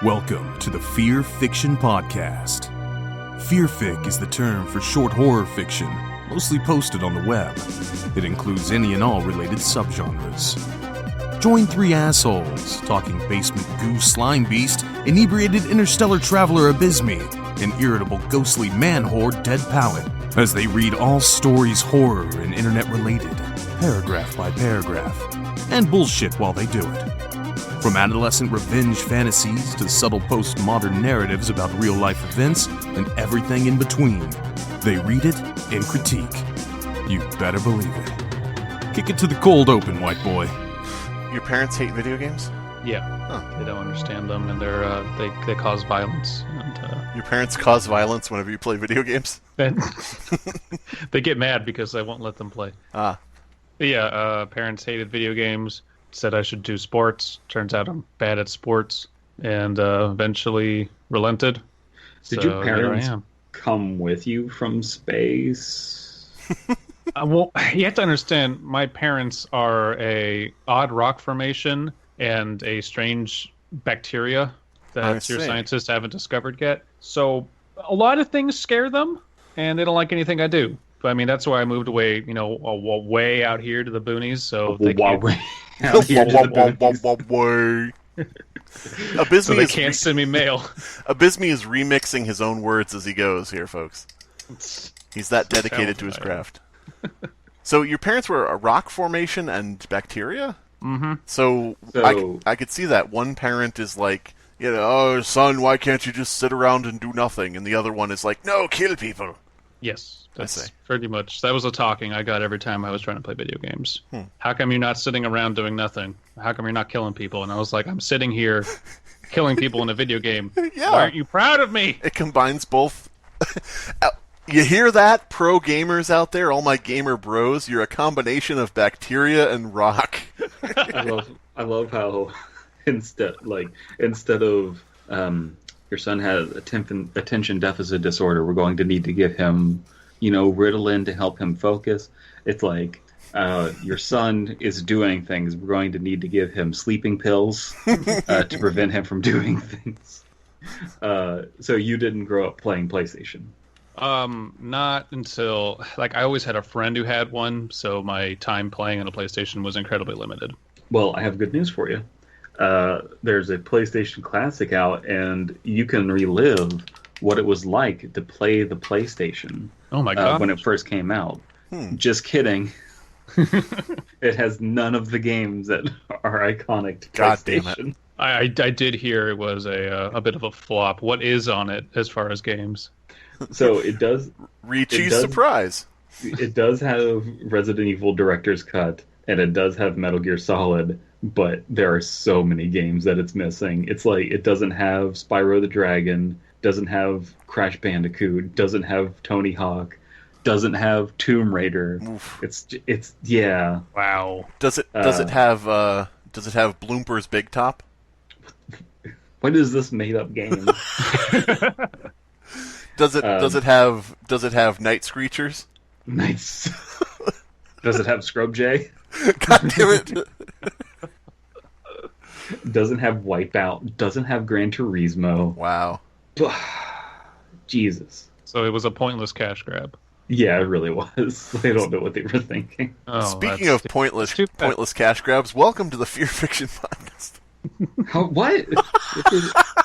Welcome to the Fearfic Podcast. Fearfic is the term for short horror fiction, mostly posted on the web. It includes any and all related subgenres. Join three assholes talking basement goo Slimebeast, inebriated interstellar traveler Abysmii, and irritable ghostly man-horde Dead Palette, as they read all stories horror and internet-related, paragraph by paragraph, and bullshit while they do it. From adolescent revenge fantasies to subtle postmodern narratives about real-life events and everything in between, they read it and critique. You better believe it. Kick it to the cold open, white boy. Your parents hate video games? Yeah, They don't understand them, and they cause violence. And your parents cause violence whenever you play video games? They get mad because I won't let them play. Ah. But yeah, parents hated video games, said I should do sports. Turns out I'm bad at sports, and eventually relented. Did your parents come with you from space? Well, you have to understand, my parents are a odd rock formation and a strange bacteria that your scientists haven't discovered yet. So a lot of things scare them, and they don't like anything I do. But I mean, that's why I moved away, way out here to the boonies. So they can't. Abysmii so they can't send me mail. Abysmii is remixing his own words as he goes here, folks. He's that dedicated to his craft. So your parents were a rock formation and bacteria? Mm-hmm. So I could see that. One parent is like, oh, son, why can't you just sit around and do nothing? And the other one is like, no, kill people. Yes, that's pretty much. That was the talking I got every time I was trying to play video games. How come you're not sitting around doing nothing? How come you're not killing people? And I was like, I'm sitting here killing people in a video game. Yeah. Why aren't you proud of me? It combines both. You hear that, pro gamers out there, all my gamer bros? You're a combination of bacteria and rock. I love how instead of your son has attention deficit disorder, we're going to need to give him, Ritalin to help him focus. It's like your son is doing things. We're going to need to give him sleeping pills to prevent him from doing things. So you didn't grow up playing PlayStation? Not until, I always had a friend who had one, so my time playing on a PlayStation was incredibly limited. Well, I have good news for you. There's a PlayStation Classic out, and you can relive what it was like to play the PlayStation. Oh my god! When it first came out. Just kidding. It has none of the games that are iconic to God PlayStation. Damn it. I did hear it was a bit of a flop. What is on it as far as games? So it does... Richie's surprise. It does have Resident Evil Director's Cut, and it does have Metal Gear Solid, but there are so many games that it's missing. It's like, it doesn't have Spyro the Dragon, doesn't have Crash Bandicoot, doesn't have Tony Hawk, doesn't have Tomb Raider. Oof. It's yeah. Wow. Does it have Bloomper's Big Top? What is this made up game? Does it have Night Screechers? Nice. Does it have Scrub Jay? God damn it. Doesn't have Wipeout. Doesn't have Gran Turismo. Wow. Jesus. So it was a pointless cash grab. Yeah, it really was. I don't know what they were thinking. Oh, Speaking of pointless cash grabs, welcome to the Fearfic Podcast. What?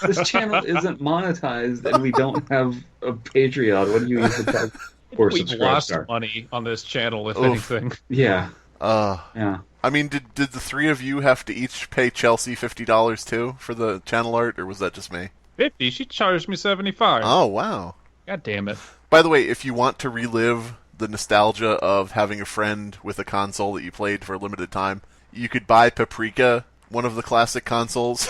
This channel isn't monetized, and we don't have a Patreon. What do you use to talk or We've subscribe? lost money on this channel, if anything. Yeah. Yeah. I mean, did the three of you have to each pay Chelsea $50 too for the channel art, or was that just me? 50? She charged me 75. Oh, wow. God damn it. By the way, if you want to relive the nostalgia of having a friend with a console that you played for a limited time, you could buy Paprika, one of the classic consoles,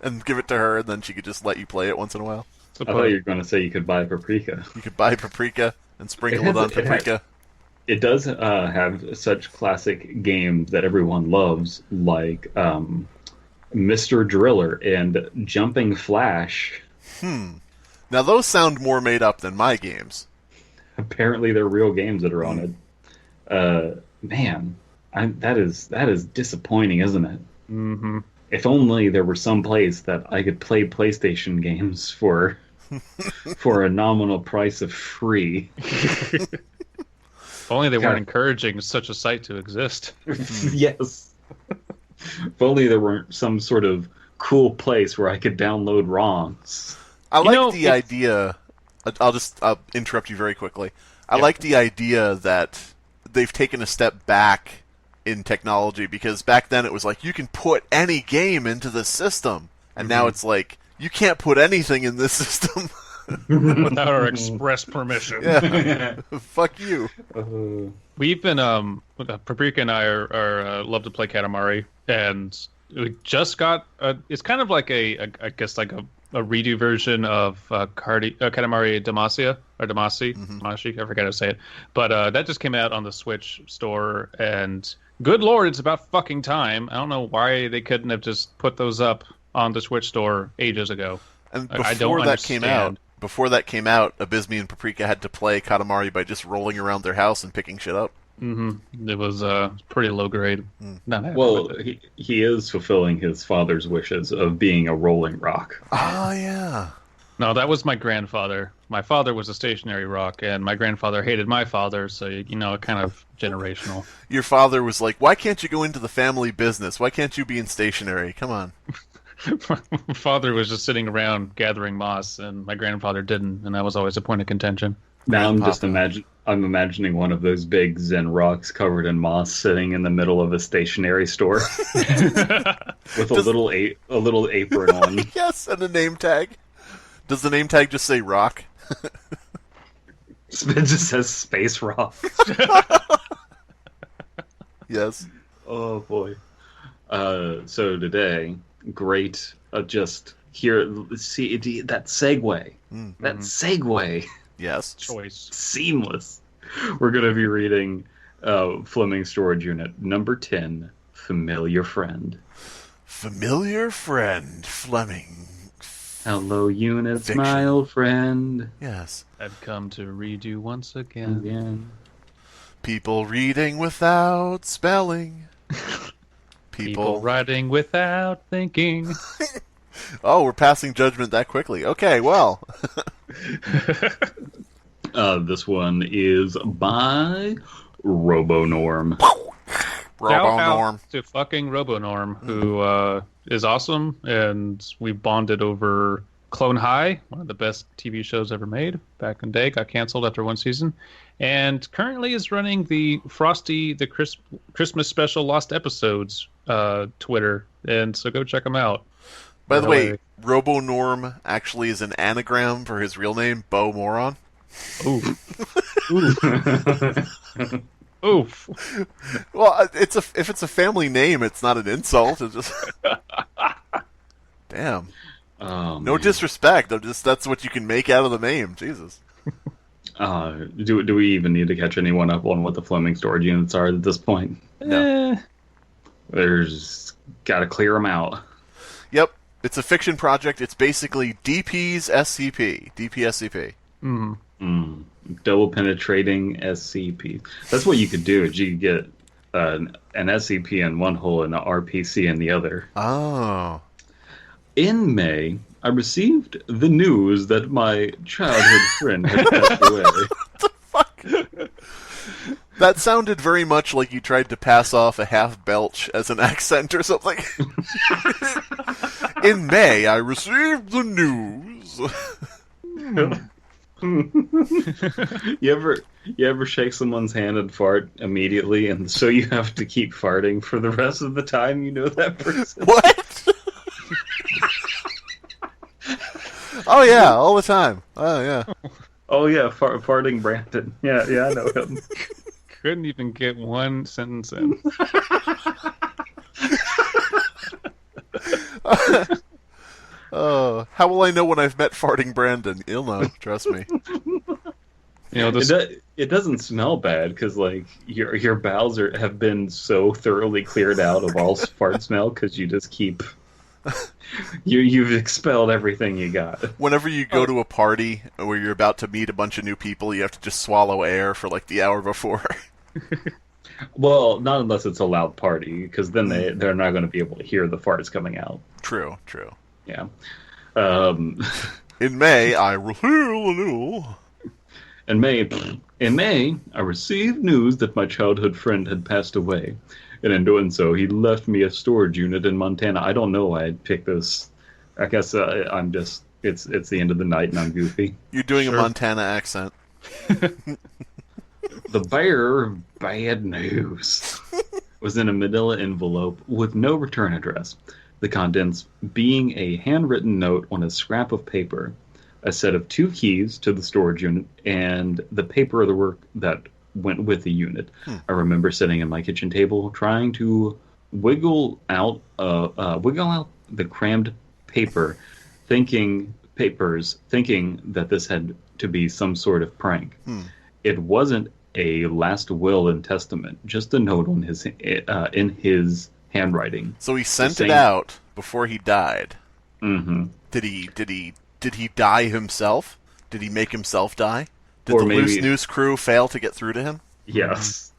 and give it to her, and then she could just let you play it once in a while. I thought you were going to say you could buy Paprika. You could buy Paprika and sprinkle it on Paprika. It does have such classic games that everyone loves, like Mr. Driller and Jumping Flash. Now those sound more made up than my games. Apparently they're real games that are on it. Man, that is disappointing, isn't it? Mm-hmm. If only there were some place that I could play PlayStation games for a nominal price of free. If only they weren't encouraging such a site to exist. Yes. If only there weren't some sort of cool place where I could download ROMs. I like the idea. I'll interrupt you very quickly. I like the idea that they've taken a step back in technology, because back then it was like you can put any game into the system, and now it's like you can't put anything in this system without our express permission. Yeah. Fuck you. We've been Paprika and I are love to play Katamari, and we just got it's kind of like I guess like a redo version of Katamari Damacy, Damacy, I forget how to say it. But that just came out on the Switch store, and good lord, it's about fucking time. I don't know why they couldn't have just put those up on the Switch store ages ago. And before that came out, Abysmii and Paprika had to play Katamari by just rolling around their house and picking shit up. Mm-hmm. It was pretty low grade. Well, he is fulfilling his father's wishes of being a rolling rock. Oh, yeah. No, that was my grandfather. My father was a stationary rock, and my grandfather hated my father, so, kind of generational. Your father was like, why can't you go into the family business? Why can't you be in stationary? Come on. My father was just sitting around gathering moss, and my grandfather didn't, and that was always a point of contention. Now I'm imagining one of those big Zen rocks covered in moss sitting in the middle of a stationery store with a little apron on. Yes, and a name tag. Does the name tag just say rock? It just says space rock. Yes. Oh boy. So today, great. Just here. See that segue. Mm-hmm. That segue. Yes. Choice. Seamless. We're going to be reading Fleming Storage Unit number 10, Familiar Friend. Familiar Friend, Fleming. Hello, units, Fiction. my old friend. Yes. I've come to read you once again. People reading without spelling. People writing without thinking. Oh, we're passing judgment that quickly. Okay, well. This one is by RoboNorm. RoboNorm. To fucking RoboNorm, who is awesome, and we bonded over Clone High, one of the best TV shows ever made back in the day. Got canceled after one season, and currently is running the Frosty the Christmas Special Lost Episodes Twitter, and so go check him out. By the way, RoboNorm actually is an anagram for his real name, Bo Moron. Ooh. Oof. Well, if it's a family name, it's not an insult. It's just damn. No disrespect. That's what you can make out of the name. Jesus. Do we even need to catch anyone up on what the Fleming storage units are at this point? No. There's got to clear them out. Yep. It's a fiction project. It's basically DP's SCP. DP SCP. Mm-hmm. Double penetrating SCP. That's what you could do. Is you could get an SCP in one hole and an RPC in the other. Oh. In May, I received the news that my childhood friend had passed away. What the fuck? That sounded very much like you tried to pass off a half belch as an accent or something. In May, I received the news. You ever shake someone's hand and fart immediately, and so you have to keep farting for the rest of the time you know that person? What? Oh yeah, all the time. Oh yeah. Oh yeah, farting Brandon. Yeah, I know him. Couldn't even get one sentence in. Oh, how will I know when I've met farting Brandon? You'll know, trust me. It doesn't smell bad because like your bowels have been so thoroughly cleared out of all fart smell because you just keep you've expelled everything you got. Whenever you go to a party where you're about to meet a bunch of new people, you have to just swallow air for like the hour before. Well, not unless it's a loud party, because then they're not going to be able to hear the farts coming out. True. Yeah. In May, I will. In May, I received news that my childhood friend had passed away, and in doing so, he left me a storage unit in Montana. I don't know why I'd pick this. I guess I'm just it's the end of the night and I'm goofy. You're doing a Montana accent. The bearer of bad news was in a manila envelope with no return address. The contents being a handwritten note on a scrap of paper, a set of 2 keys to the storage unit, and the paper of the work that went with the unit. I remember sitting at my kitchen table trying to wiggle out the crammed thinking that this had to be some sort of prank. It wasn't a last will and testament, just a note on his in his handwriting. So he sent it out before he died. Mm-hmm. Did he die himself? Did he make himself die? Did the Loose News crew fail to get through to him? Yes.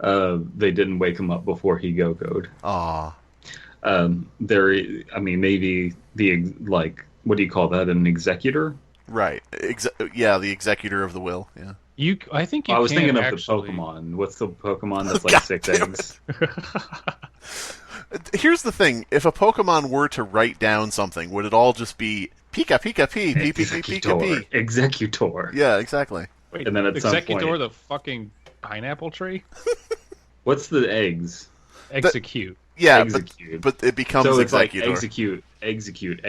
They didn't wake him up before he go-goed. Aw. Maybe what do you call that? An executor? Right. The executor of the will. Yeah. I think you. I was can thinking actually... of the Pokemon. What's the Pokemon that's like 6 eggs? Here's the thing: if a Pokemon were to write down something, would it all just be Pika Pika Pee Pee Pee Pee Pika Pee? Executor. Yeah, exactly. Wait, and then at Executor, some point, the fucking pineapple tree? What's the eggs? Execute. Yeah, Execute. But it becomes so it's Executor. Like execute, executor.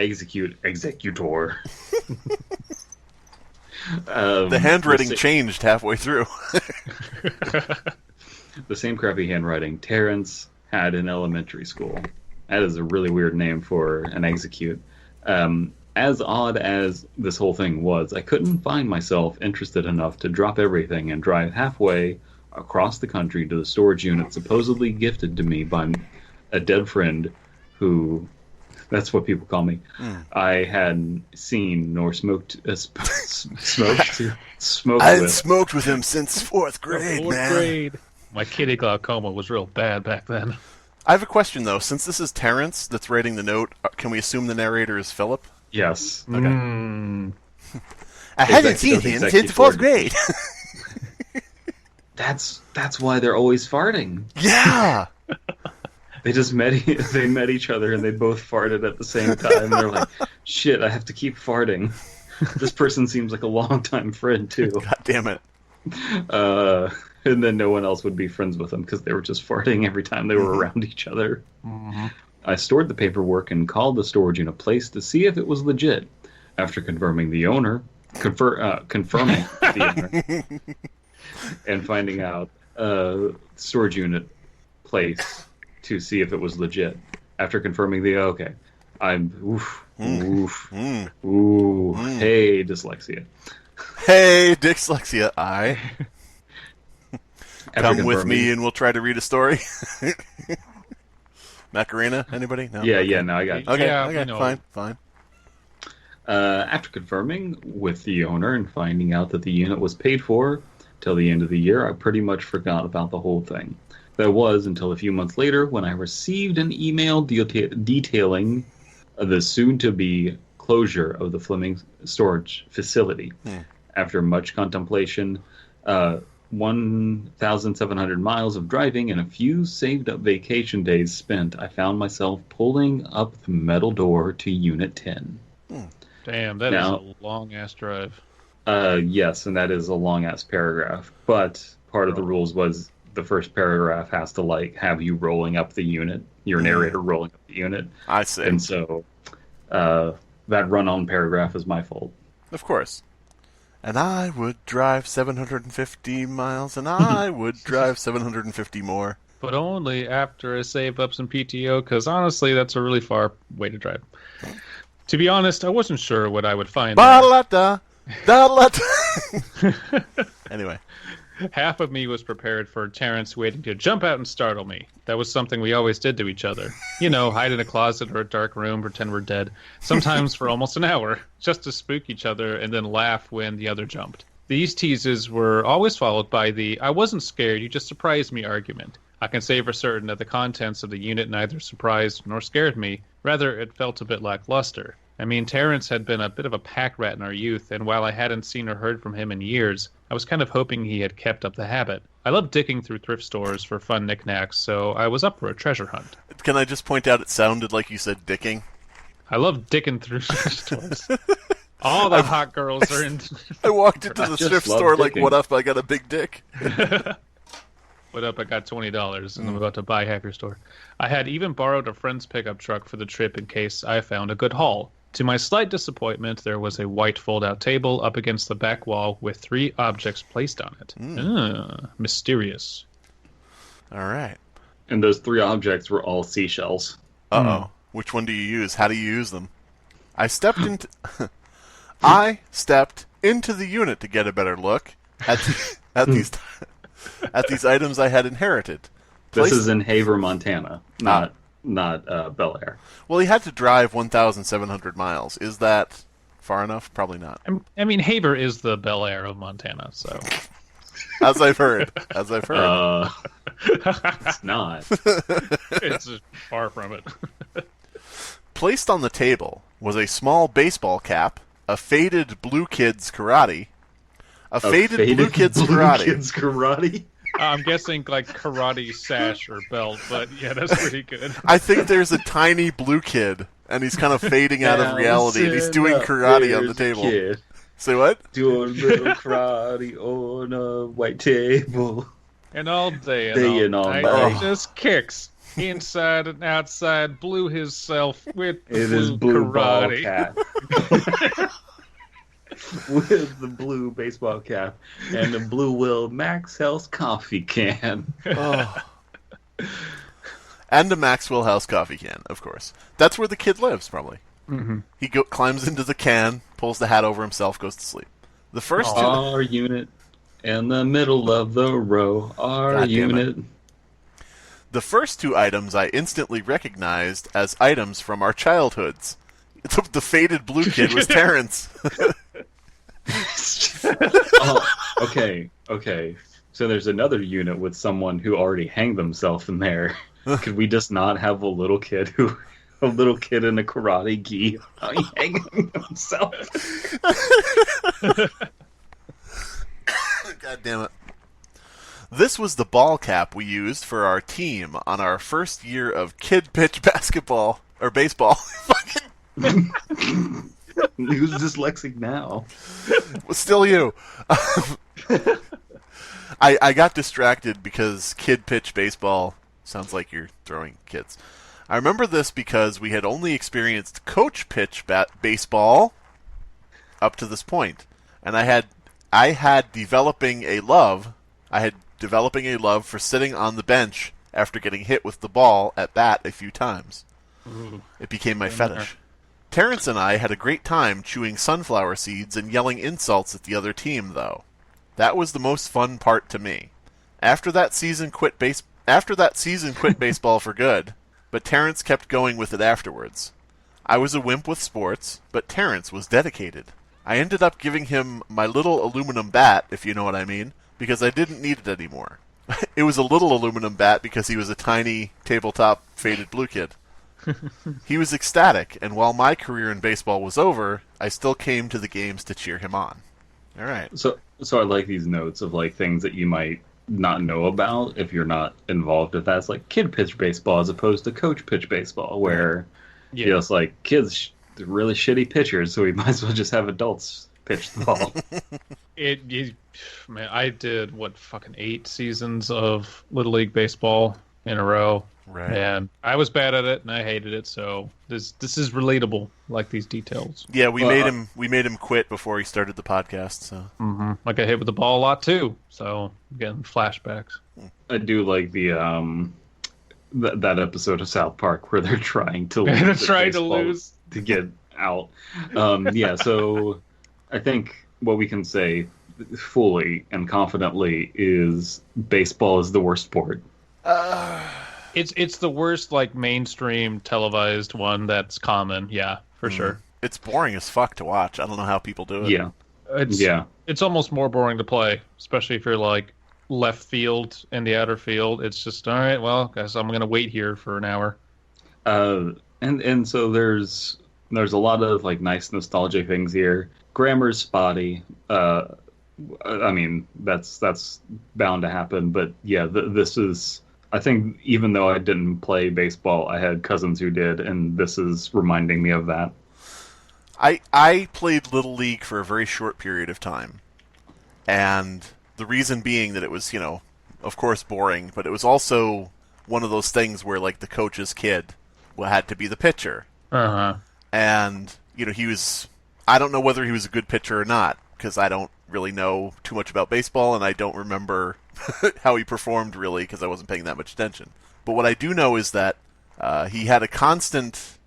The handwriting changed halfway through. The same crappy handwriting Terrence had in elementary school. That is a really weird name for an execute. As odd as this whole thing was, I couldn't find myself interested enough to drop everything and drive halfway across the country to the storage unit supposedly gifted to me by a dead friend who... That's what people call me. I hadn't seen nor smoked smoked with him since 4th grade, Fourth grade. My kitty glaucoma was real bad back then. I have a question, though. Since this is Terrence that's writing the note, can we assume the narrator is Philip? Yes. Okay. I hadn't seen him since 4th grade. That's why they're always farting. Yeah. They just met each other and they both farted at the same time. They're like, shit, I have to keep farting. This person seems like a longtime friend, too. God damn it. And then no one else would be friends with them because they were just farting every time they were around each other. Mm-hmm. I stored the paperwork and called the storage unit place to see if it was legit. After confirming the owner, and finding out storage unit place to see if it was legit. After confirming hey, dyslexia. Hey, dyslexia, Come with me and we'll try to read a story. Macarena, anybody? No? Yeah, no, I got it. Okay, fine. After confirming with the owner and finding out that the unit was paid for till the end of the year, I pretty much forgot about the whole thing. That was until a few months later when I received an email detailing the soon-to-be closure of the Fleming Storage Facility. After much contemplation, 1,700 miles of driving and a few saved-up vacation days spent, I found myself pulling up the metal door to Unit 10. Damn, that is a long-ass drive. Yes, and that is a long-ass paragraph. But part of the rules was the first paragraph has to have you rolling up the unit, your narrator rolling up the unit. I see. And so that run-on paragraph is my fault. Of course. And I would drive 750 miles, and I would drive 750 more. But only after I saved up some PTO, because honestly, that's a really far way to drive. To be honest, I wasn't sure what I would find. Anyway. Half of me was prepared for Terrence waiting to jump out and startle me. That was something we always did to each other. You know, hide in a closet or a dark room, pretend we're dead. Sometimes for almost an hour, just to spook each other and then laugh when the other jumped. These teases were always followed by the "I wasn't scared, you just surprised me" argument. I can say for certain that the contents of the unit neither surprised nor scared me. Rather, it felt a bit lackluster. I mean, Terrence had been a bit of a pack rat in our youth, and while I hadn't seen or heard from him in years, I was kind of hoping he had kept up the habit. I love dicking through thrift stores for fun knickknacks, so I was up for a treasure hunt. Can I just point out it sounded like you said dicking? I love dicking through thrift stores. All the hot girls are in... I walked into the thrift store like, what up, I got a big dick? What up, I got $20 and I'm about to buy half your store. I had even borrowed a friend's pickup truck for the trip in case I found a good haul. To my slight disappointment, there was a white fold-out table up against the back wall with 3 objects placed on it. Mysterious. All right. And those 3 objects were all seashells. Uh-oh. Which one do you use? How do you use them? I stepped into the unit to get a better look at these items I had inherited. This is in Haver, Montana, not Bel Air. Well, he had to drive 1,700 miles. Is that far enough? Probably not. I mean, Haver is the Bel Air of Montana, so... As I've heard. It's not. It's far from it. Placed on the table was a small baseball cap, a faded Blue Kids Karate, Blue Kids Karate? I'm guessing like karate sash or belt, but yeah, that's pretty good. I think there's a tiny blue kid, and he's kind of fading out of reality, and he's doing karate on the table. Kid. Say what? Doing little karate on a white table. And all day and all night. Just kicks inside and outside, blew himself with blue karate. Cap. With the blue baseball cap and the blue Will Maxwell's coffee can. Oh. And a Maxwell House coffee can, of course. That's where the kid lives, probably. Mm-hmm. He climbs into the can, pulls the hat over himself, goes to sleep. The first Our unit in the middle of the row. Our unit. The first 2 items I instantly recognized as items from our childhoods. The faded blue kid was Terrence. Okay. So there's another unit with someone who already hanged themselves in there. Could we just not have a little kid in a karate gi hanging himself? God damn it. This was the ball cap we used for our team on our first year of kid pitch basketball or baseball. Who's dyslexic now? Still you. I got distracted because kid pitch baseball sounds like you're throwing kids. I remember this because we had only experienced coach pitch baseball up to this point, and I had developing a love for sitting on the bench after getting hit with the ball at bat a few times. Ooh. It became my fetish. Terrence and I had a great time chewing sunflower seeds and yelling insults at the other team, though. That was the most fun part to me. After that season quit baseball for good, but Terrence kept going with it afterwards. I was a wimp with sports, but Terrence was dedicated. I ended up giving him my little aluminum bat, if you know what I mean, because I didn't need it anymore. It was a little aluminum bat because he was a tiny tabletop faded blue kid. He was ecstatic, and while my career in baseball was over, I still came to the games to cheer him on. All right. So I like these notes of like things that you might not know about if you're not involved with that. It's like kid pitch baseball as opposed to coach pitch baseball, where it's like kids really shitty pitchers, so we might as well just have adults pitch the ball. Man, I did 8 seasons of Little League baseball in a row. Right. And I was bad at it, and I hated it. So this is relatable, like these details. Yeah, we made him quit before he started the podcast. So like I hit with the ball a lot too. So I'm getting flashbacks. I do like the that episode of South Park where they're trying to lose to get out. So I think what we can say fully and confidently is baseball is the worst sport. It's the worst, like, mainstream televised one that's common. Yeah, for sure. It's boring as fuck to watch. I don't know how people do it. Yeah. It's almost more boring to play, especially if you're like left field and the outer field. It's just, all right, well, guess I'm going to wait here for an hour. And so there's a lot of like nice nostalgic things here. Grammar's spotty. I mean, that's bound to happen. But yeah, this is. I think even though I didn't play baseball, I had cousins who did, and this is reminding me of that. I played Little League for a very short period of time, and the reason being that it was, of course, boring, but it was also one of those things where like the coach's kid had to be the pitcher. And he was. I don't know whether he was a good pitcher or not, because I don't really know too much about baseball, and I don't remember how he performed, really, because I wasn't paying that much attention. But what I do know is that he had a constant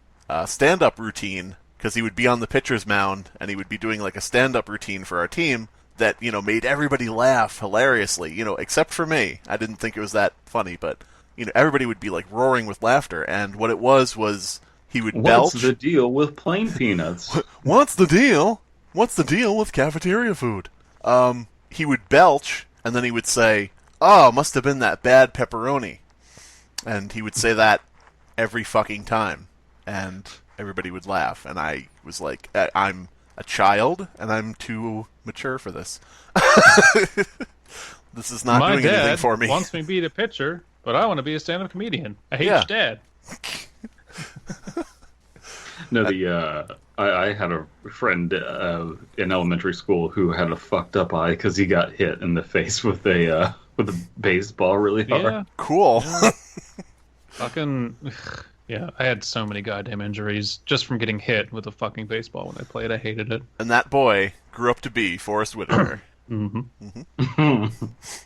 stand-up routine, because he would be on the pitcher's mound, and he would be doing like a stand-up routine for our team that, made everybody laugh hilariously, except for me. I didn't think it was that funny, but, everybody would be like roaring with laughter, and what it was he would belch. What's the deal with plain peanuts? What's the deal? What's the deal with cafeteria food? He would belch, and then he would say, "Oh, must have been that bad pepperoni." And he would say that every fucking time. And everybody would laugh. And I was like, I'm a child, and I'm too mature for this. This is not doing anything for me. My dad wants me to be the pitcher, but I want to be a stand-up comedian. I hate your dad. No, I had a friend in elementary school who had a fucked up eye because he got hit in the face with a baseball really hard. Yeah. Cool. Yeah. Fucking yeah, I had so many goddamn injuries just from getting hit with a fucking baseball when I played. I hated it. And that boy grew up to be Forrest Whitaker.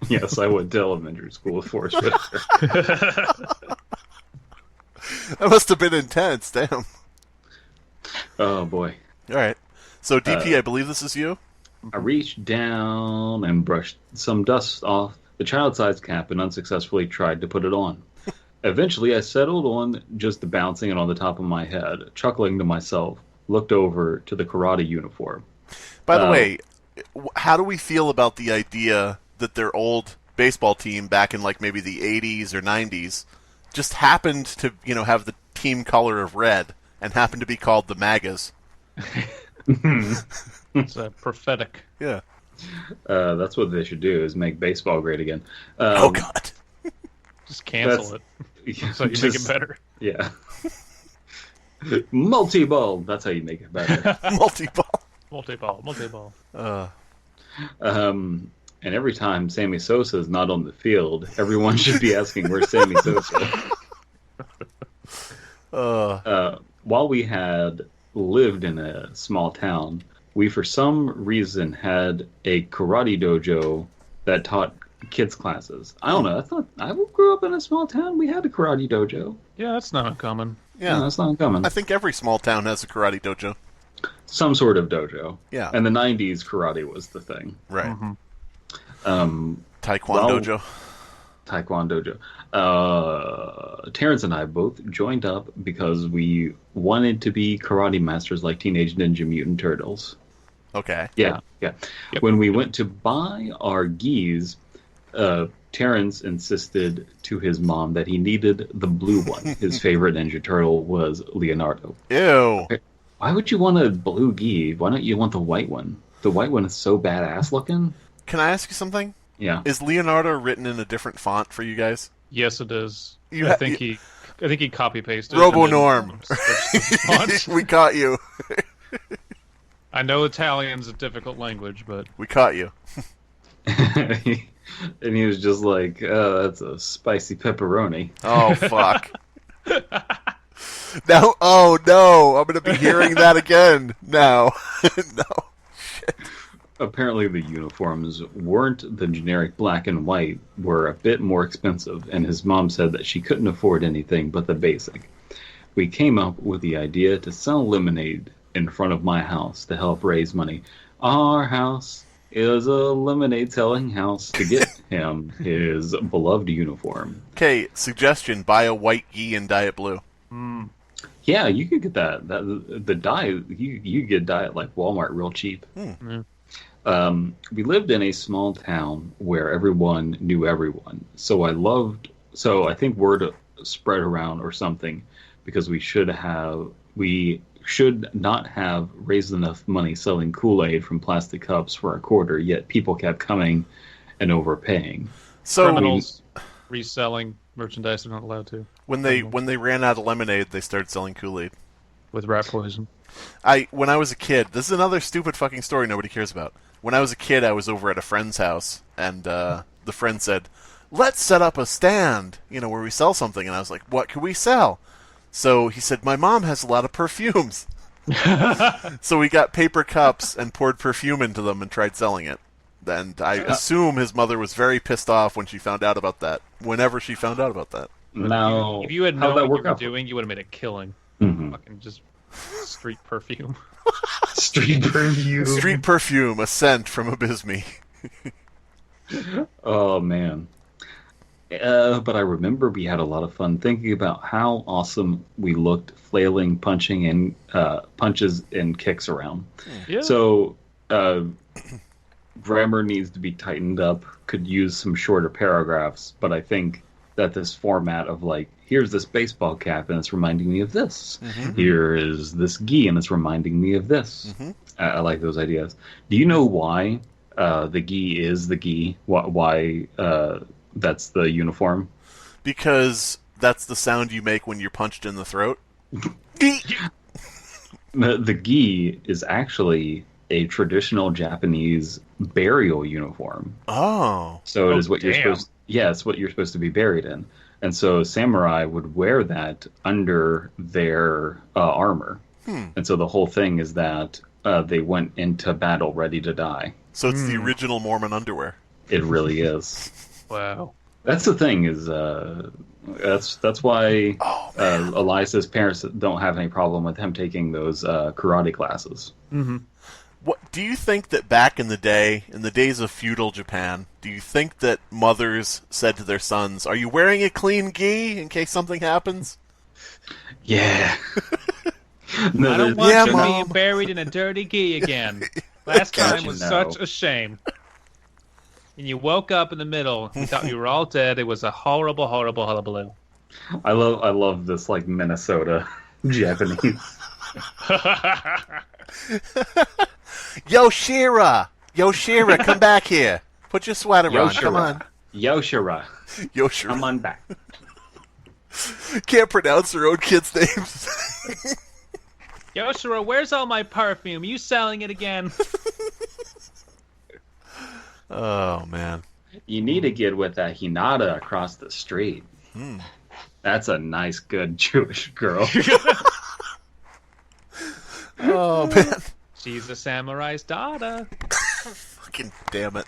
Yes, I went to elementary school with Forrest Whitaker. That must have been intense, damn. Oh, boy. All right. So, DP, I believe this is you? I reached down and brushed some dust off the child-sized cap and unsuccessfully tried to put it on. Eventually, I settled on just bouncing it on the top of my head, chuckling to myself, looked over to the karate uniform. By the way, how do we feel about the idea that their old baseball team back in like maybe the 80s or 90s just happened to, have the team color of red and happened to be called the MAGAs? It's prophetic. Yeah. That's what they should do, is make baseball great again. Oh, God. Just cancel it. So you make it better. Yeah. Multi-ball. That's how you make it better. Multi-ball. And every time Sammy Sosa is not on the field, everyone should be asking, where's Sammy Sosa? While we had lived in a small town, we for some reason had a karate dojo that taught kids classes. I don't know. I thought I grew up in a small town. We had a karate dojo. Yeah, that's not uncommon. Yeah, no, that's not uncommon. I think every small town has a karate dojo. Some sort of dojo. Yeah. And the 90s, karate was the thing. Right. Mm-hmm. Taekwondo dojo. Terrence and I both joined up because we wanted to be karate masters like Teenage Ninja Mutant Turtles. Okay. Yeah. Yep. When we went to buy our gis, Terrence insisted to his mom that he needed the blue one. His favorite Ninja Turtle was Leonardo. Ew. Why would you want a blue gi? Why don't you want the white one? The white one is so badass looking. Can I ask you something? Yeah. Is Leonardo written in a different font for you guys? Yes, it is. I think he copy pasted. Robo-Norm. We caught you. I know Italian's a difficult language, but we caught you. And he was just like, that's a spicy pepperoni. Oh, fuck. Now, oh, no. I'm going to be hearing that again now. No. Shit. Apparently the uniforms weren't the generic black and white, were a bit more expensive, and his mom said that she couldn't afford anything but the basic. We came up with the idea to sell lemonade in front of my house to help raise money. Our house is a lemonade selling house to get him his beloved uniform. Okay, suggestion, buy a white gi and dye it blue. Yeah, you could get that. The dye, you get dye at like Walmart real cheap. we lived in a small town where everyone knew everyone. So I think word spread around or something, because we should not have raised enough money selling Kool-Aid from plastic cups for a quarter, yet people kept coming and overpaying. So criminals reselling merchandise they're not allowed to. When they ran out of lemonade, they started selling Kool-Aid With rat poison. When I was a kid, this is another stupid fucking story nobody cares about. When I was a kid, I was over at a friend's house, and the friend said, "Let's set up a stand, where we sell something." And I was like, "What can we sell?" So he said, "My mom has a lot of perfumes." So we got paper cups and poured perfume into them and tried selling it. And I assume his mother was very pissed off when she found out about that. Whenever she found out about that. Now, if you had known what you were doing, you would have made a killing. Mm-hmm. Fucking just street perfume. Street perfume. Street perfume, a scent from Abysmii. Oh, man. But I remember we had a lot of fun thinking about how awesome we looked flailing, punching, and punches and kicks around. Yeah. So, grammar needs to be tightened up, could use some shorter paragraphs, but I think that this format of here's this baseball cap and it's reminding me of this. Mm-hmm. Here is this gi and it's reminding me of this. Mm-hmm. I like those ideas. Do you know why the gi is the gi? Why that's the uniform? Because that's the sound you make when you're punched in the throat. The gi is actually a traditional Japanese burial uniform. Oh. So it is what you're supposed. Yeah, it's what you're supposed to be buried in. And so samurai would wear that under their armor. And so the whole thing is that they went into battle ready to die. So it's the original Mormon underwear. It really is. Wow. That's the thing is that's why Elias's parents don't have any problem with him taking those karate classes. Mm-hmm. What do you think that back in the days of feudal Japan, do you think that mothers said to their sons, "Are you wearing a clean gi in case something happens?" Yeah. I don't want you being buried in a dirty gi again. Last time was such a shame. And you woke up in the middle. We thought you were all dead. It was a horrible, horrible hullabaloo. I love this Minnesota Japanese. Yo, Shira, come back here. Put your sweater on. Come on. Yoshira. Come on back. Can't pronounce their own kids' names. Yoshira, where's all my perfume? You selling it again? Oh, man. You need to get with that Hinata across the street. That's a nice, good Jewish girl. Oh, man. She's a samurai's daughter. Fucking damn it.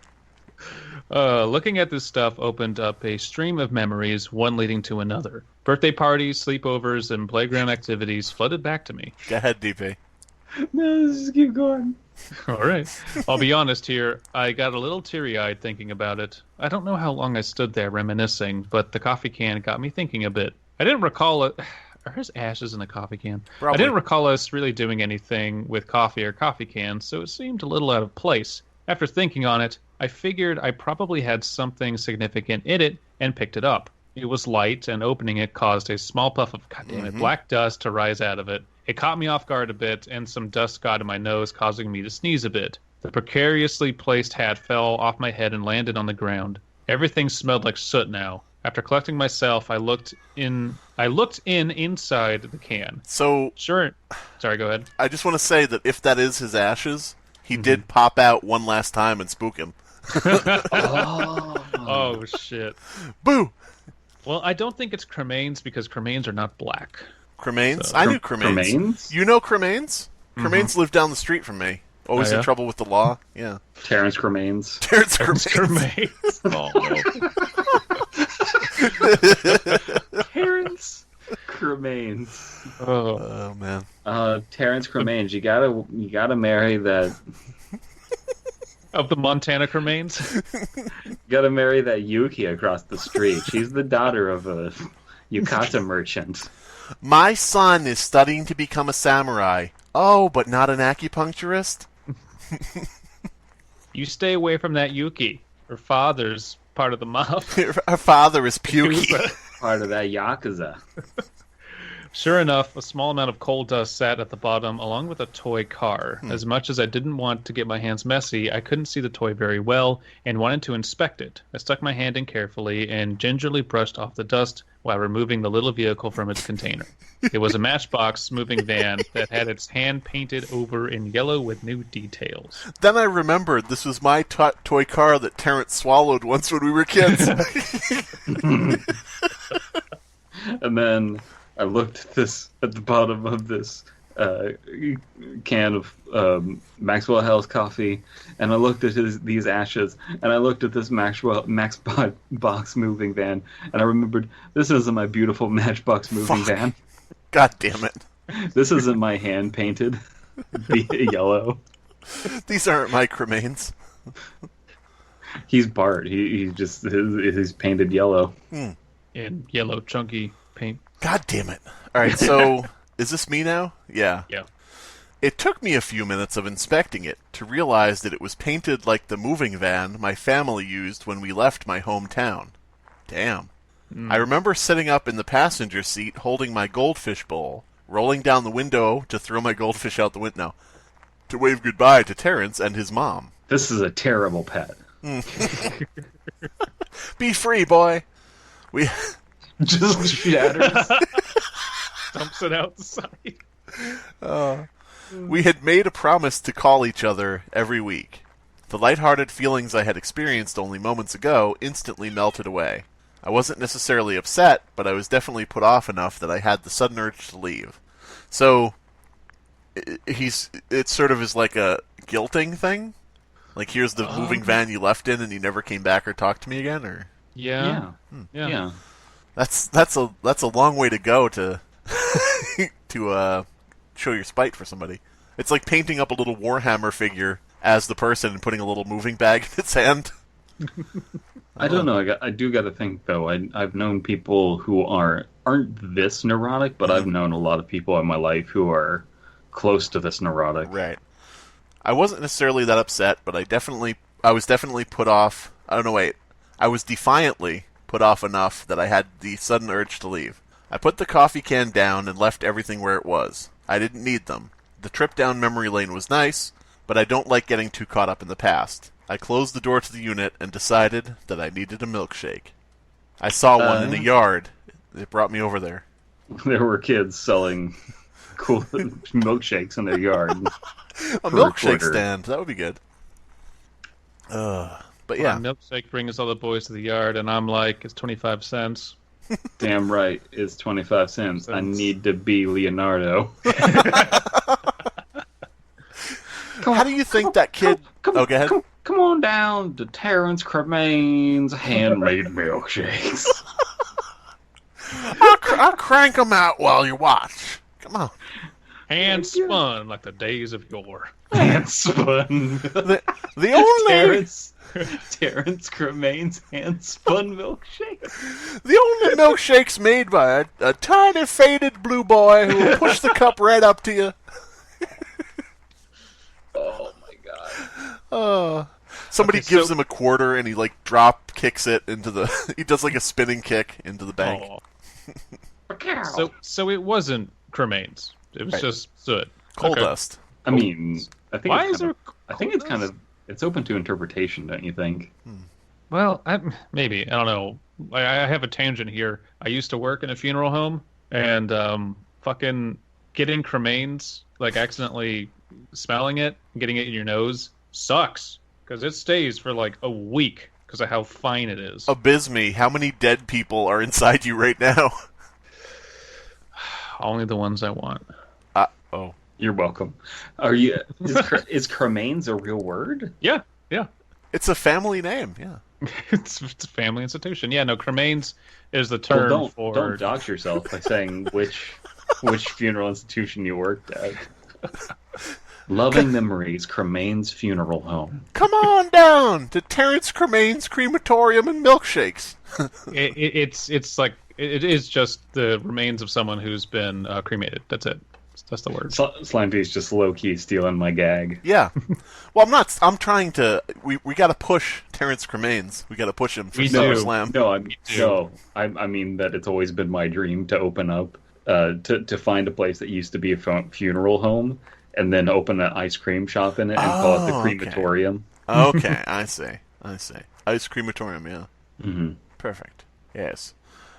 Looking at this stuff opened up a stream of memories, one leading to another. Birthday parties, sleepovers, and playground activities flooded back to me. Go ahead, DP. No, just keep going. All right. I'll be honest here. I got a little teary-eyed thinking about it. I don't know how long I stood there reminiscing, but the coffee can got me thinking a bit. I didn't recall it. Are his ashes in a coffee can? Probably. I didn't recall us really doing anything with coffee or coffee cans, so it seemed a little out of place. After thinking on it, I figured I probably had something significant in it and picked it up. It was light, and opening it caused a small puff of, black dust to rise out of it. It caught me off guard a bit, and some dust got in my nose, causing me to sneeze a bit. The precariously placed hat fell off my head and landed on the ground. Everything smelled like soot now. After collecting myself, I looked inside the can. So sure. Sorry, go ahead. I just want to say that if that is his ashes, he did pop out one last time and spook him. Oh shit. Boo! Well, I don't think it's cremains because cremains are not black. Cremains? So, I knew cremains. Cremains? You know cremains? Cremains live down the street from me. Always in trouble with the law. Yeah. Terrence Cremains. Terrence Cremains. Oh. Terrence Cremains. Oh man. Terrence Cremains. You gotta marry that. Of the Montana Cremains? You gotta marry that Yuki across the street. She's the daughter of a yukata merchant. My son is studying to become a samurai. Oh, but not an acupuncturist? You stay away from that Yuki. Her father's part of the mob. Her father is pukey. Part of that Yakuza. Sure enough, a small amount of coal dust sat at the bottom, along with a toy car. As much as I didn't want to get my hands messy, I couldn't see the toy very well and wanted to inspect it. I stuck my hand in carefully and gingerly brushed off the dust while removing the little vehicle from its container. It was a Matchbox moving van that had its hand painted over in yellow with new details. Then I remembered this was my toy car that Terrence swallowed once when we were kids. And then I looked at the bottom of this can of Maxwell House coffee, and I looked at these ashes, and I looked at this Matchbox moving van, and I remembered, this isn't my beautiful Matchbox moving van. God damn it. This isn't my hand painted yellow. These aren't my cremains. He's Bart. He's painted yellow. In yellow chunky paint. God damn it. Alright, so is this me now? Yeah. Yeah. It took me a few minutes of inspecting it to realize that it was painted like the moving van my family used when we left my hometown. Damn. I remember sitting up in the passenger seat holding my goldfish bowl, rolling down the window to throw my goldfish out the window, to wave goodbye to Terrence and his mom. This is a terrible pet. Be free, boy. We just shatters. Dumps it out the side. We had made a promise to call each other every week. The lighthearted feelings I had experienced only moments ago instantly melted away. I wasn't necessarily upset, but I was definitely put off enough that I had the sudden urge to leave. So, it sort of is like a guilting thing? Like, here's the moving van you left in and you never came back or talked to me again, or? Yeah. That's a long way to go to to show your spite for somebody. It's like painting up a little Warhammer figure as the person and putting a little moving bag in its hand. I don't know. I do got to think though. I've known people who aren't this neurotic, but I've known a lot of people in my life who are close to this neurotic. Right. I wasn't necessarily that upset, but I was definitely put off. I don't know. Wait. I was defiantly put off enough that I had the sudden urge to leave. I put the coffee can down and left everything where it was. I didn't need them. The trip down memory lane was nice, but I don't like getting too caught up in the past. I closed the door to the unit and decided that I needed a milkshake. I saw one in the yard. It brought me over there. There were kids selling cool milkshakes in their yard. A milkshake stand. That would be good. But yeah. Milkshake brings all the boys to the yard, and I'm like, it's 25 cents. Damn right, it's 25 cents. I need to be Leonardo. How do you think that kid... Go ahead. Come on down to Terrence Cremain's handmade milkshakes. I'll crank them out while you watch. Come on. Hand spun like the days of yore. Hand spun. The only... Terrence Cremain's hand spun milkshake. The only milkshake's made by a tiny faded blue boy who will push the cup right up to you. Oh my god. Somebody gives him a quarter and he like drop kicks it into the... He does like a spinning kick into the bank. So it wasn't cremains. It was just soot. Coal dust. I mean, I think it's kind of it's open to interpretation, don't you think? Well, maybe. I don't know. I have a tangent here. I used to work in a funeral home, and fucking getting cremains, like accidentally smelling it, getting it in your nose, sucks. Because it stays for like a week because of how fine it is. Abysmii, how many dead people are inside you right now? Only the ones I want. You're welcome. Is cremains a real word? Yeah. It's a family name, yeah. It's a family institution. Yeah, no, cremains is the term for... Don't dox yourself by saying which funeral institution you worked at. Loving Memories, Cremains Funeral Home. Come on down to Terrence Cremains Crematorium and Milkshakes. It's like... It is just the remains of someone who's been cremated. That's it. That's the word. Slimebeast just low-key stealing my gag. Yeah. Well, I'm trying to... We got to push Terrence Cremains. We got to push him for SummerSlam. I mean that it's always been my dream to open up, to find a place that used to be a funeral home, and then open an ice cream shop in it and call it the crematorium. Okay, I see. Ice crematorium, yeah. Mm-hmm. Perfect. Yes.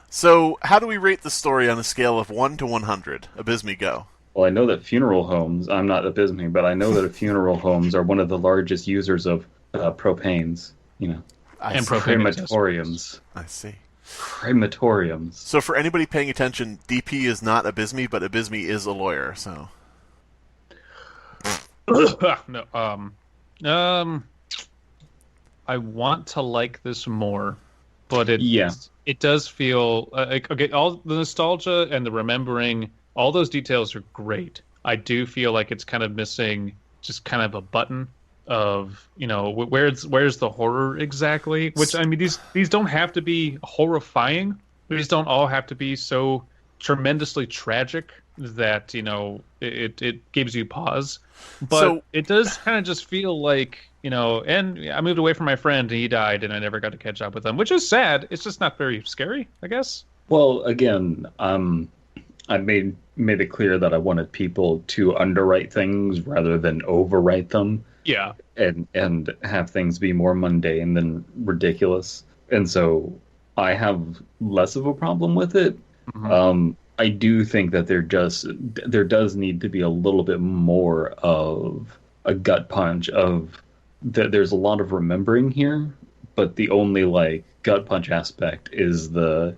So, how do we rate the story on a scale of 1 to 100? Abysmii, go. Well, I know that funeral homes, I'm not Abysmii, but I know that funeral homes are one of the largest users of propanes, and crematoriums. I see. Crematoriums. So for anybody paying attention, DP is not Abysmii, but Abysmii is a lawyer, so... I want to like this more, but it does feel like, okay, all the nostalgia and the remembering, all those details are great. I do feel like it's kind of missing just kind of a button of, where's the horror exactly? Which, I mean, these don't have to be horrifying. These don't all have to be so tremendously tragic that, it gives you pause. But it does kind of just feel like, and I moved away from my friend and he died and I never got to catch up with him, which is sad. It's just not very scary, I guess. Well, again, I made it clear that I wanted people to underwrite things rather than overwrite them. Yeah. And have things be more mundane than ridiculous. And so I have less of a problem with it. Mm-hmm. I do think that there does need to be a little bit more of a gut punch of there's a lot of remembering here, but the only gut punch aspect is the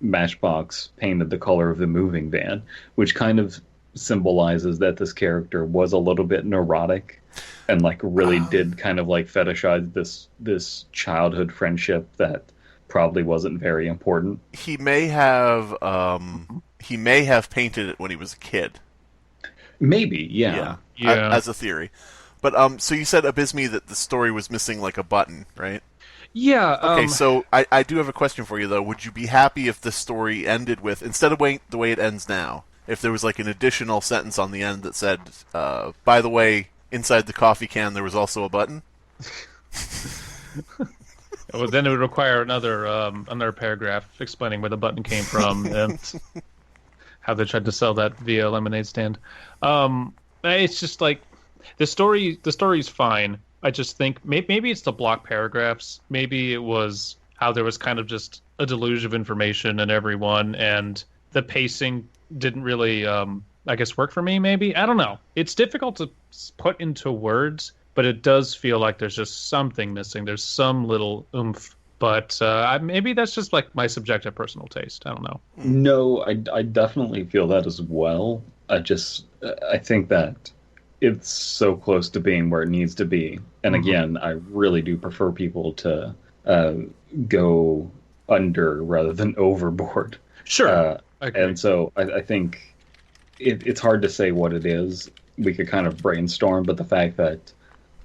Matchbox painted the color of the moving van, which kind of symbolizes that this character was a little bit neurotic and really did kind of fetishize this childhood friendship that probably wasn't very important. He may have painted it when he was a kid. Maybe, yeah. As a theory. But so you said, Abysmii, that the story was missing a button, right? Yeah. Okay, so I do have a question for you, though. Would you be happy if the story ended with, instead of the way it ends now, if there was an additional sentence on the end that said, by the way, inside the coffee can there was also a button? Well, then it would require another paragraph explaining where the button came from and how they tried to sell that via lemonade stand. It's just the story's fine. I just think maybe it's the block paragraphs. Maybe it was how there was kind of just a deluge of information in everyone, and the pacing didn't really, work for me. Maybe, I don't know. It's difficult to put into words, but it does feel like there's just something missing. There's some little oomph, but maybe that's just my subjective personal taste. I don't know. No, I definitely feel that as well. I think that it's so close to being where it needs to be. And again, I really do prefer people to go under rather than overboard. Sure. And so I think it's hard to say what it is. We could kind of brainstorm, but the fact that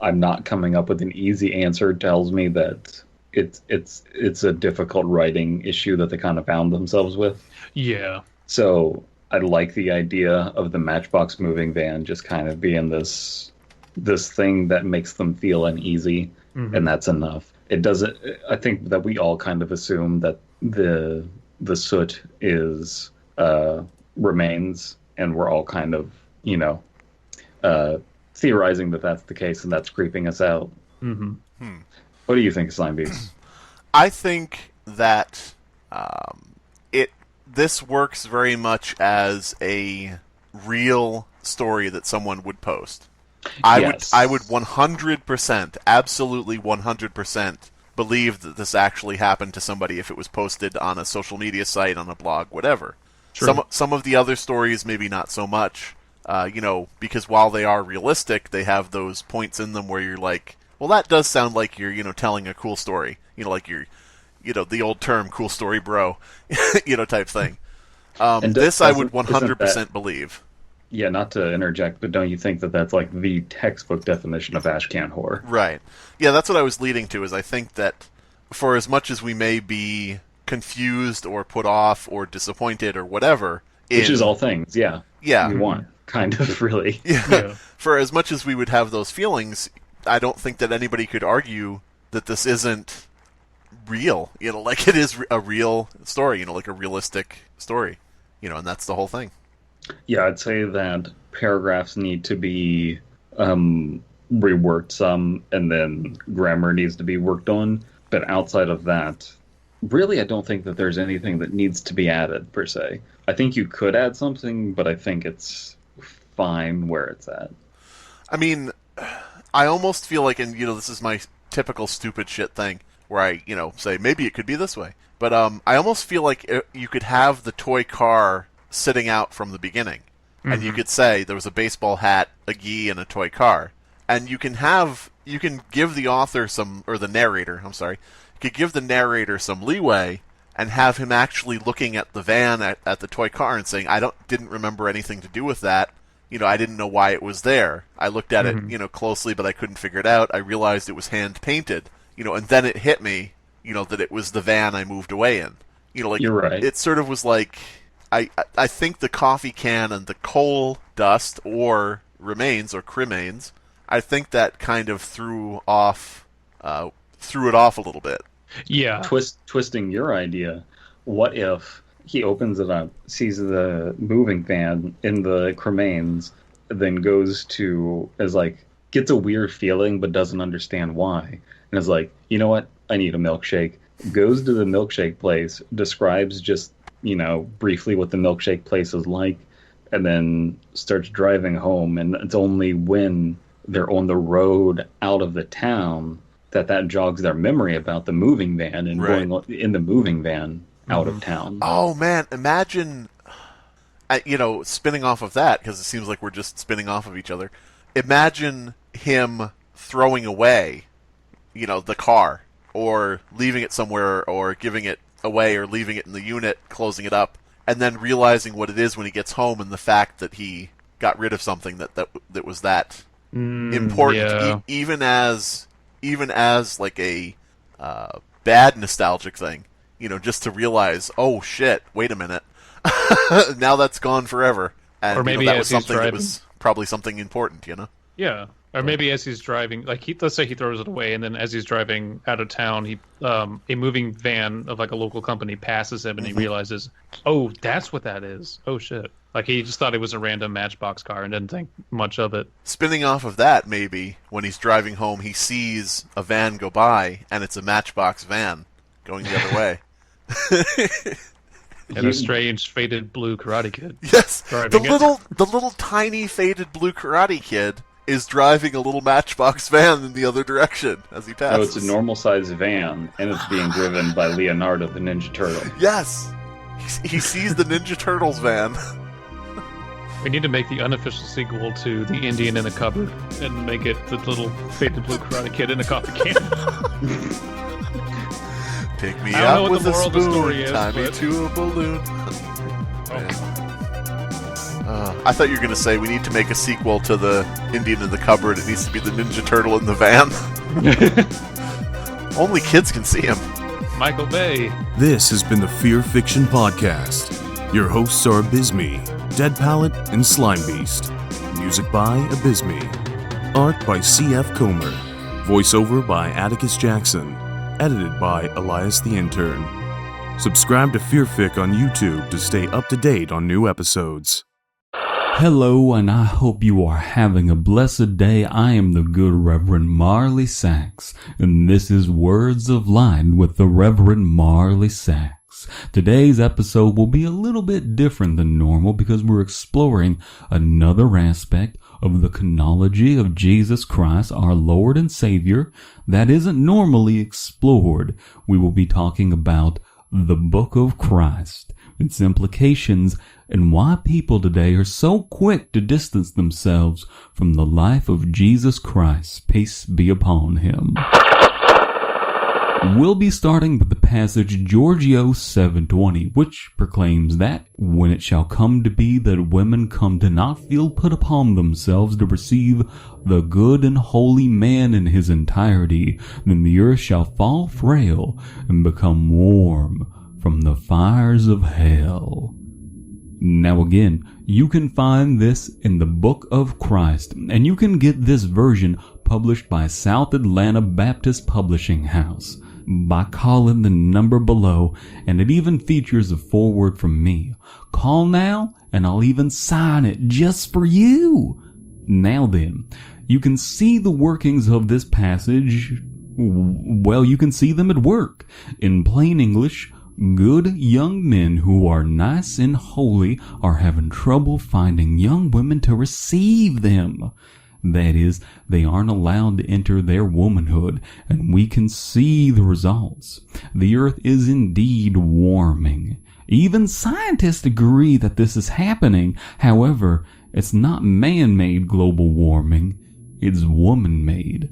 I'm not coming up with an easy answer tells me that it's a difficult writing issue that they kind of found themselves with. Yeah. So I like the idea of the Matchbox moving van just kind of being this thing that makes them feel uneasy, and that's enough. It doesn't. I think that we all kind of assume that the soot is remains, and we're all kind of theorizing that that's the case, and that's creeping us out. Mm-hmm. What do you think, Slimebeast? I think that this works very much as a real story that someone would post. I would 100%, absolutely 100% believe that this actually happened to somebody if it was posted on a social media site, on a blog, whatever. True. Some of the other stories, maybe not so much, because while they are realistic, they have those points in them where you're like, well, that does sound like you're, telling a cool story. Like you're, the old term, cool story bro, type thing. This I would 100% believe. Yeah, not to interject, but don't you think that that's the textbook definition of ashcan horror? Right. Yeah, that's what I was leading to, is I think that for as much as we may be confused or put off or disappointed or whatever, Which is all things, Yeah. You want, kind of, really. Yeah. For as much as we would have those feelings, I don't think that anybody could argue that this isn't real. Like it is a real story, like a realistic story. And that's the whole thing. Yeah, I'd say that paragraphs need to be reworked some, and then grammar needs to be worked on. But outside of that, really, I don't think that there's anything that needs to be added, per se. I think you could add something, but I think it's fine where it's at. I mean, I almost feel like, and this is my typical stupid shit thing, where I, say, maybe it could be this way. But I almost feel like you could have the toy car sitting out from the beginning. Mm-hmm. And you could say there was a baseball hat, a gi, and a toy car. And you can give the author or the narrator, you could give the narrator some leeway and have him actually looking at the van at the toy car and saying, I didn't remember anything to do with that. I didn't know why it was there. I looked at it, closely, but I couldn't figure it out. I realized it was hand painted, and then it hit me, that it was the van I moved away in. You're right. It sort of was like, I think the coffee can and the coal dust or remains or cremains, I think that kind of threw it off a little bit. Yeah. Twisting your idea, what if he opens it up, sees the moving van in the cremains, then gets a weird feeling but doesn't understand why. And is like, you know what? I need a milkshake. Goes to the milkshake place, describes just, briefly what the milkshake place is like, and then starts driving home. And it's only when they're on the road out of the town that jogs their memory about the moving van and going in the moving van out of town. Oh, man. Imagine, spinning off of that, because it seems like we're just spinning off of each other. Imagine him throwing away, the car, or leaving it somewhere, or giving it away, or leaving it in the unit, closing it up, and then realizing what it is when he gets home, and the fact that he got rid of something that was that important, yeah. Even as like a bad nostalgic thing, just to realize, oh shit, wait a minute, now that's gone forever, and or maybe that was something driving, that was probably something important, Yeah, or maybe as he's driving, let's say he throws it away, and then as he's driving out of town, a moving van of like a local company passes him, and he realizes, oh, that's what that is. Oh shit. Like, he just thought it was a random Matchbox car and didn't think much of it. Spinning off of that, maybe, when he's driving home, he sees a van go by, and it's a Matchbox van going the other way. And a strange, faded blue Karate Kid. Yes! The little tiny, faded blue Karate Kid is driving a little Matchbox van in the other direction as he passes. So it's a normal-sized van, and it's being driven by Leonardo, the Ninja Turtle. Yes! He sees the Ninja Turtles van. We need to make the unofficial sequel to The Indian in the Cupboard and make it the little faded blue Karate Kid in a coffee can. Take me out with a spoon, tie me to a balloon. I thought you were going to say we need to make a sequel to The Indian in the Cupboard. It needs to be the Ninja Turtle in the van. Only kids can see him. Michael Bay. This has been the Fear Fiction Podcast. Your hosts are Abysmii, Dead Palette, and Slimebeast. Music by Abysmii. Art by C.F. Comer. Voiceover by Atticus Jackson. Edited by Elias the Intern. Subscribe to Fearfic on YouTube to stay up to date on new episodes. Hello, and I hope you are having a blessed day. I am the good Reverend Marley Sachs, and this is Words of Light with the Reverend Marley Sachs. Today's episode will be a little bit different than normal because we're exploring another aspect of the chronology of Jesus Christ, our Lord and Savior, that isn't normally explored. We will be talking about the Book of Christ, its implications, and why people today are so quick to distance themselves from the life of Jesus Christ. Peace be upon him. We'll be starting with the passage Giorgio 7:20, which proclaims that when it shall come to be that women come to not feel put upon themselves to receive the good and holy man in his entirety, then the earth shall fall frail and become warm from the fires of hell. Now again, you can find this in the Book of Christ, and you can get this version published by South Atlanta Baptist Publishing House by calling the number below, and it even features a foreword from me. Call now, and I'll even sign it just for you. Now then, you can see the workings of this passage. Well, you can see them at work. In plain English, good young men who are nice and holy are having trouble finding young women to receive them. That is, they aren't allowed to enter their womanhood, and we can see the results. The earth is indeed warming. Even scientists agree that this is happening. However, it's not man-made global warming, it's woman-made.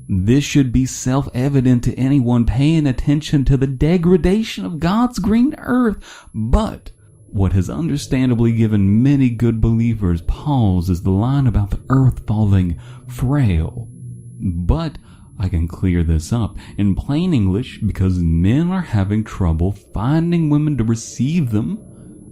This should be self-evident to anyone paying attention to the degradation of God's green earth, but what has understandably given many good believers pause is the line about the earth falling frail. But I can clear this up in plain English because men are having trouble finding women to receive them.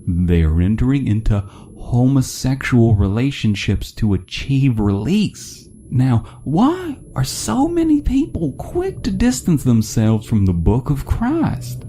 They are entering into homosexual relationships to achieve release. Now, why are so many people quick to distance themselves from the Book of Christ?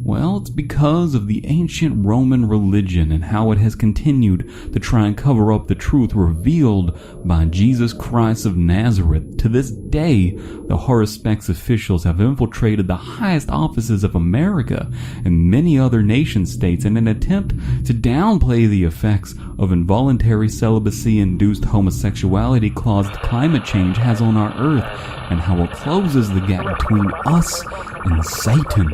Well, it's because of the ancient Roman religion and how it has continued to try and cover up the truth revealed by Jesus Christ of Nazareth. To this day, the Horospex officials have infiltrated the highest offices of America and many other nation states in an attempt to downplay the effects of involuntary celibacy-induced homosexuality caused climate change has on our earth and how it closes the gap between us and Satan.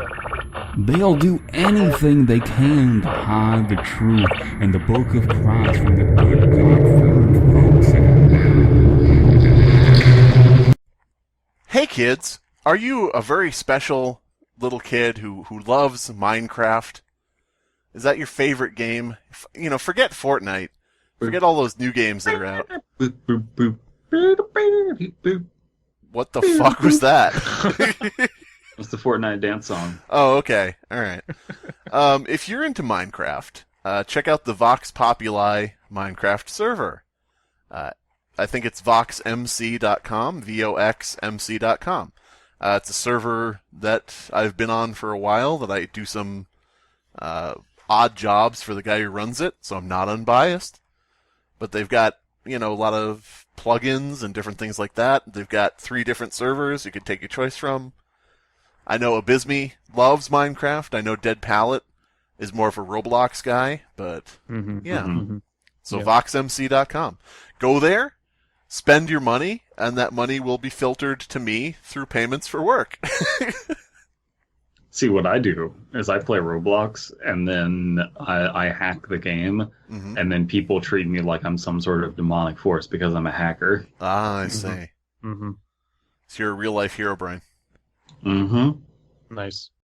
They'll do anything they can to hide the truth and the Book of Christ from the good God-fearing folks. Hey kids, are you a very special little kid who loves Minecraft? Is that your favorite game? Forget Fortnite. Forget all those new games that are out. What the fuck was that? It's the Fortnite dance song. Oh, okay. All right. If you're into Minecraft, check out the Vox Populi Minecraft server. I think it's voxmc.com, voxmc.com. It's a server that I've been on for a while, that I do some odd jobs for the guy who runs it, so I'm not unbiased. But they've got, a lot of plugins and different things like that. They've got 3 different servers you can take your choice from. I know Abysmii loves Minecraft. I know Dead Palette is more of a Roblox guy, but So voxmc.com. Go there, spend your money, and that money will be filtered to me through payments for work. See, what I do is I play Roblox, and then I hack the game, and then people treat me like I'm some sort of demonic force because I'm a hacker. Ah, I see. So you're a real-life hero, Brian. Nice.